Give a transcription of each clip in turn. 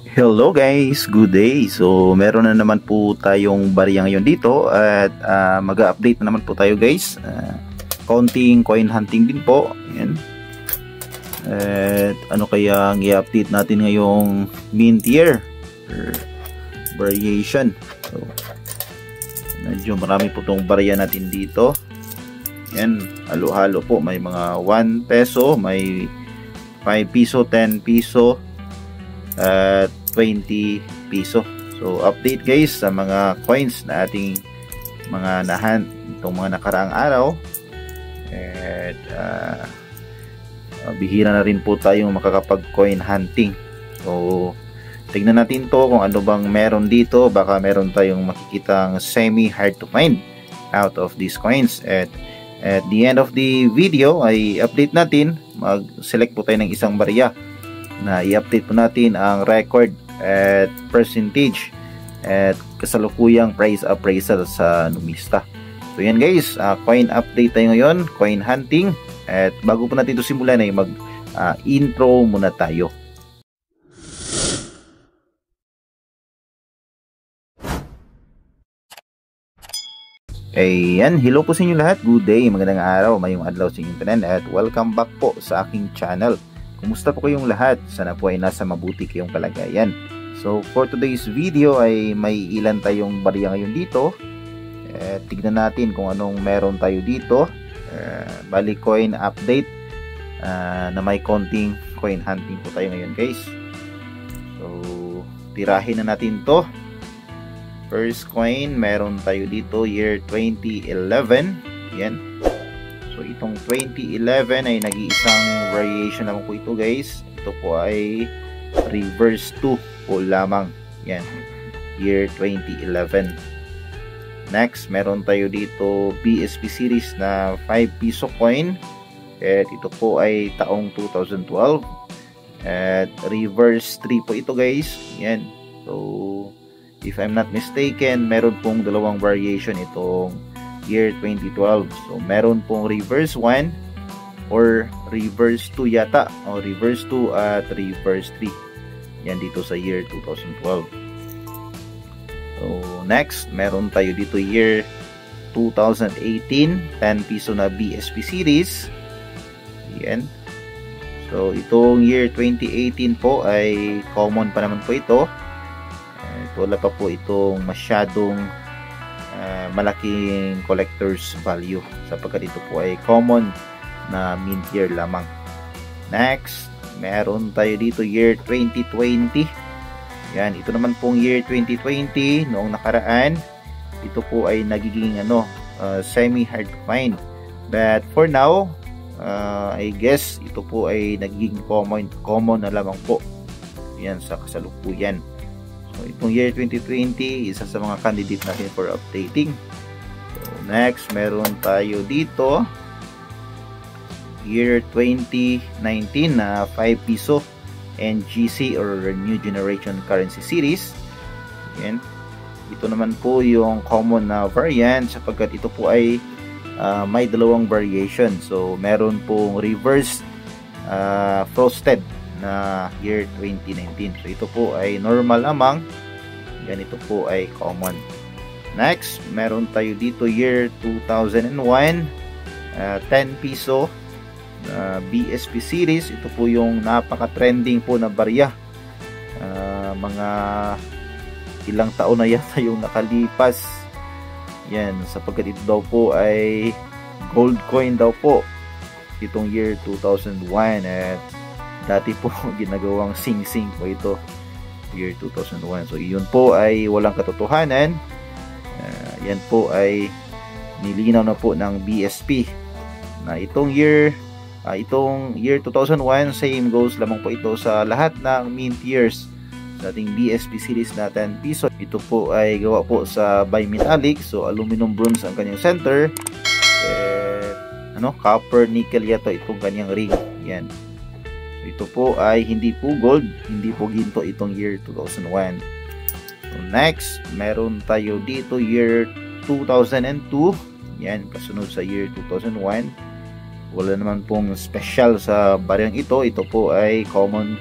Hello guys, good day. So meron na naman po tayong barya ngayon dito at mag-update na naman po tayo guys. Konting coin hunting din po. Ayan. At ano kaya ang i-update natin ngayong mint year or variation. So medyo marami po tong barya natin dito. Ayan, halo-halo po. May mga 1 peso, may 5 piso, 10 piso at 20 piso. So update guys sa mga coins na ating mga nahan itong mga nakaraang araw. At bihira na rin po tayong makakapag coin hunting. So tignan natin to kung ano bang meron dito. Baka meron tayong makikitang semi hard to find out of these coins. At the end of the video ay update natin, mag-select po tayo ng isang barya na i-update po natin ang record at percentage at kasalukuyang price appraisal sa numista. So yan guys, coin update tayo ngayon, coin hunting. At bago po natin ito simulan ay mag intro muna tayo. Ayan, hello po sa inyo lahat, good day, magandang araw, mayong adlaw sa inyong tanan at welcome back po sa aking channel. Kumusta po kayong lahat? Sana po ay nasa mabuti kayong kalagayan. So for today's video ay may ilan tayong barya ngayon dito. Tignan natin kung anong meron tayo dito. Bali coin update na may konting coin hunting po tayo ngayon guys. So tirahin na natin to. First coin meron tayo dito year 2011. Yan. So itong 2011 ay nag-iisang variation naman po ito guys. Ito po ay reverse 2 po lamang. Yan. Year 2011. Next, meron tayo dito BSP series na 5 piso coin. At ito po ay taong 2012. At reverse 3 po ito guys. Yan. So if I'm not mistaken, meron pong dalawang variation itong year 2012. So meron pong reverse 1 or reverse 2 yata, o reverse 2 at reverse 3. Yan dito sa year 2012. So next, meron tayo dito year 2018, 10 piso na BSP series. Yan. So itong year 2018 po ay common pa naman po ito. Wala pa po itong masyadong malaking collector's value sapagkat ito po ay common na mint year lamang. Next, meron tayo dito year 2020. Yan, ito naman pong year 2020 noong nakaraan. Ito po ay nagiging semi hard to find. But for now, I guess ito po ay nagiging common na lamang po. Yan sa kasalukuyan. So, itong year 2020, isa sa mga candidate natin for updating. So, next, meron tayo dito year 2019 na 5 piso NGC or New Generation Currency Series. Ayan. Ito naman po yung common na variant sapagkat ito po ay may dalawang variation. So, meron pong reverse frosted na year 2019. So ito po ay normal lamang. Yan, ito po ay common. Next, meron tayo dito year 2001, 10 piso BSP series. Ito po yung napaka-trending po na barya. Mga ilang taon na yata yung nakalipas. Yan, sapagkat ito daw po ay gold coin daw po itong year 2001 at dati po ginagawang sing-sing po ito year 2001. So iyon po ay walang katotohanan. Yan po ay nilinaw na po ng BSP na itong year 2001 same goes lamang po ito sa lahat ng mint years sa ating BSP series na 10 piso. Ito po ay gawa po sa bimetallic, so aluminum bronze ang kanyang center. Copper nickel yata itong kanyang ring. Yan. Ito po ay hindi po gold, hindi po ginto itong year 2001. So next, meron tayo dito year 2002. Yan, kasunod sa year 2001. Wala naman pong special sa baryang ito. Ito po ay common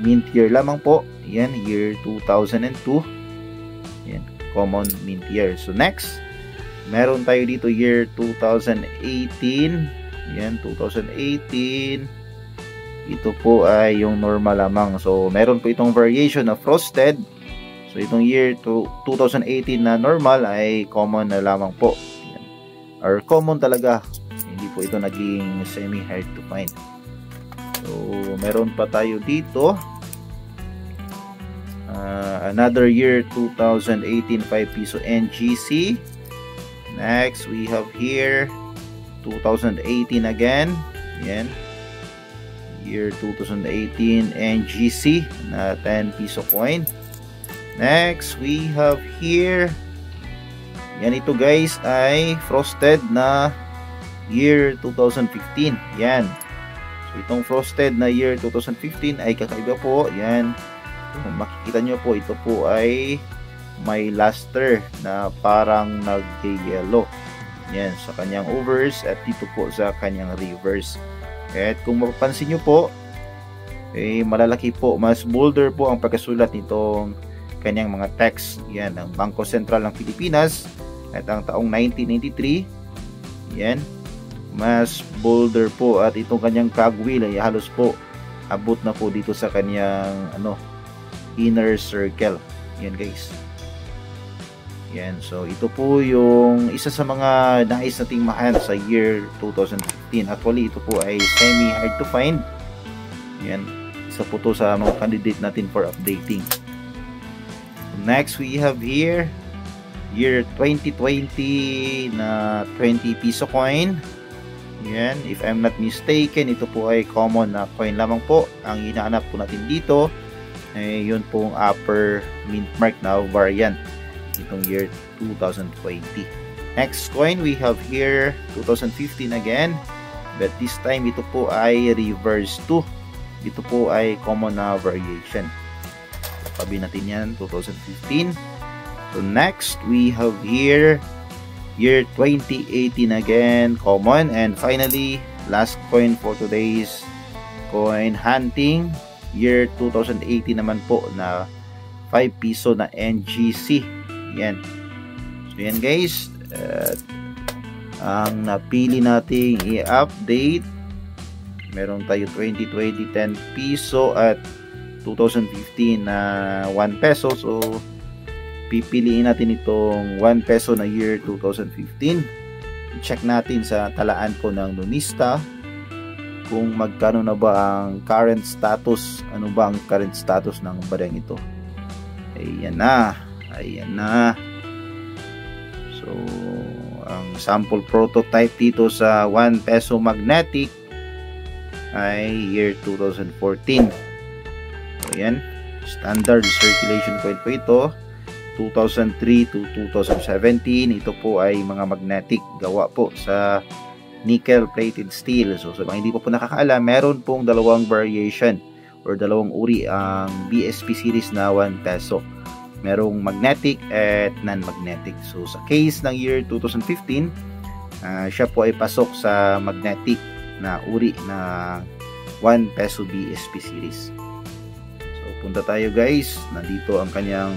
mint year lamang po. Yan, year 2002. Yan, common mint year. So next, meron tayo dito year 2018. Yan, 2018. Ito po ay yung normal lamang. So meron po itong variation na frosted. So itong year 2018 na normal ay common na lamang po. Yan. Or common talaga. Hindi po ito naging semi hard to find. So meron pa tayo dito. Another year 2018 5 piso NGC. Next we have here 2018 again. Yan. Year 2018 NGC na 10 piso coin. Next, we have here, yan ito guys ay frosted na year 2015. Yan. So itong frosted na year 2015 ay kakaiba po. Yan. Kung makikita nyo po, ito po ay may luster na parang nag-yellow. Yan, sa kanyang overs at dito po sa kanyang reverse. At kung mapapansin nyo po, malalaki po, mas bolder po ang pagkasulat nitong kanyang mga text. Yan, ang Bangko Sentral ng Pilipinas at ang taong 1993. Yan, mas bolder po at itong kanyang cogwheel ay halos po abot na po dito sa kanyang inner circle. Yan guys. Yan, so ito po yung isa sa mga nais nating mahan sa year 2015. Actually, ito po ay semi hard to find. Yan, isa po to sa mga candidate natin for updating. Next, we have here year 2020 na 20 piso coin. Yan, if I'm not mistaken, ito po ay common na coin lamang po. Ang hinahanap po natin dito ay yun pong upper mint mark na variant itong year 2020. Next coin we have here 2015 again, but this time ito po ay reverse 2. Ito po ay common na variation. Tabi natin yan, 2015. So next, we have here year 2018 again, common. And finally, last coin for today's coin hunting, year 2018 naman po na 5 piso na NGC. Yan. So yan guys, ang napili nating i-update, meron tayo 2020 10 piso at 2015 na 1 peso. So pipiliin natin itong 1 peso na year 2015. I-check natin sa talaan ko ng Nonista kung magkano na ba ang current status. Ano ba ang current status ng barang ito? Ayan na. Ayan na. So ang sample prototype dito sa 1 peso magnetic ay year 2014. Ayan, standard circulation coin po ito, 2003 to 2017. Ito po ay mga magnetic, gawa po sa nickel plated steel. So sa mga hindi po nakakaalam, meron pong dalawang variation or dalawang uri ang BSP series na 1 peso. Merong magnetic at non-magnetic. So sa case ng year 2015, siya po ay pasok sa magnetic na uri na 1 peso BSP series. Punta tayo guys, nandito ang kanyang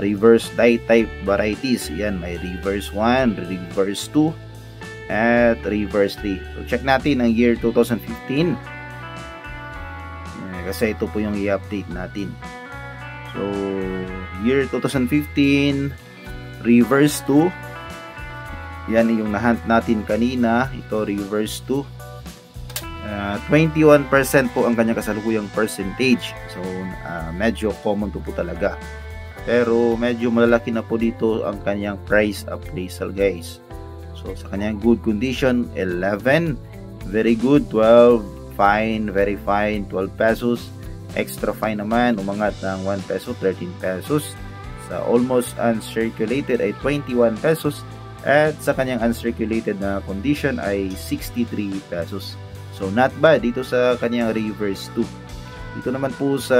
reverse die type varieties. Yan, may reverse 1, reverse 2 at reverse 3. So check natin ang year 2015 kasi ito po yung i-update natin. So year 2015 reverse 2, yan yung nahunt natin kanina. Ito reverse 2, 21% po ang kanyang kasalukuyang percentage. So medyo common to po talaga, pero medyo malalaki na po dito ang kanyang price appraisal guys. So sa kanyang good condition 11, very good 12, fine, very fine 12 pesos, extra fine naman umangat ng 1 peso 13 pesos, sa almost uncirculated ay 21 pesos, at sa kanyang uncirculated na condition ay 63 pesos. So not bad dito sa kanyang reverse 2. Dito naman po sa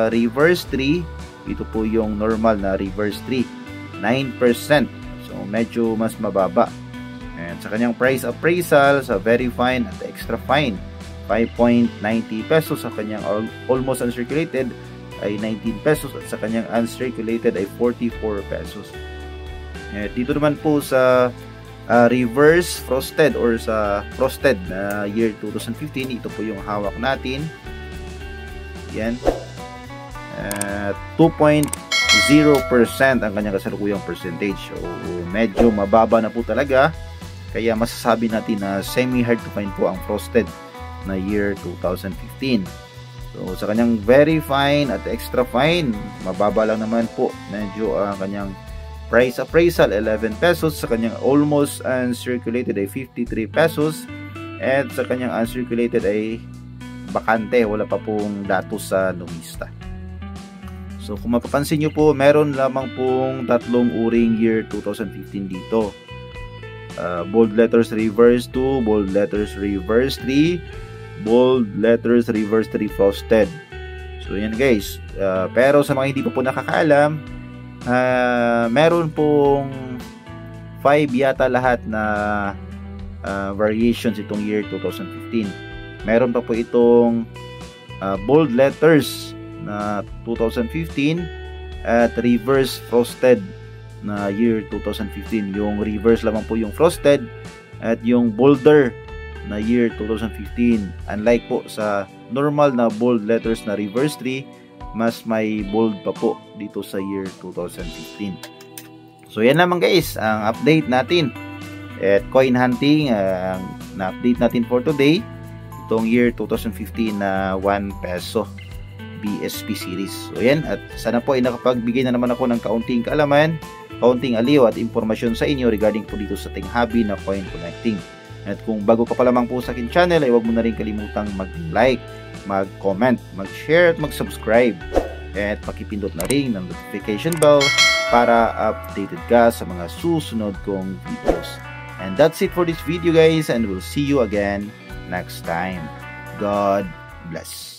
reverse 3, ito po yung normal na reverse 3, 9%. So medyo mas mababa. And sa kanyang price appraisal sa very fine at extra fine, 5.90 pesos. Sa kanyang almost uncirculated ay 19 pesos at sa kanyang uncirculated ay 44 pesos. Dito naman po sa reverse frosted or sa frosted na year 2015, ito po yung hawak natin. Yan. 2.0% ang kanyang kasalukuyang percentage. So, medyo mababa na po talaga. Kaya masasabi natin na semi-hard to find po ang frosted na year 2015. So, sa kanyang very fine at extra fine, mababa lang naman po. Medyo ang kanyang price appraisal, 11 pesos. Sa kanyang almost uncirculated ay 53 pesos. At sa kanyang uncirculated ay bakante. Wala pa pong datos sa numista. So, kung mapapansin nyo po, meron lamang pong tatlong uring year 2015 dito. Bold letters reverse 2, bold letters reverse 3, bold letters reverse 3 frosted. So yan guys, pero sa mga hindi pa po nakakaalam, meron pong 5 yata lahat na variations itong year 2015. Meron pa po itong bold letters na 2015 at reverse frosted na year 2015. Yung reverse lamang po yung frosted at yung bolder na year 2015. Unlike po sa normal na bold letters na reverse 3, mas may bold pa po dito sa year 2015. So yan naman guys ang update natin at coin hunting na update natin for today. Itong year 2015 na 1 peso BSP series. So yan, at sana po ay nakapagbigay na naman ako ng kaunting kaalaman, kaunting aliw at impormasyon sa inyo regarding po dito sa ating hobby na coin collecting. At kung bago ka pa lamang po sa akin channel, ay huwag mo na rin kalimutang mag-like, mag-comment, mag-share at mag-subscribe. At pakipindot na rin ng notification bell para updated ka sa mga susunod kong videos. And that's it for this video guys, and we'll see you again next time. God bless.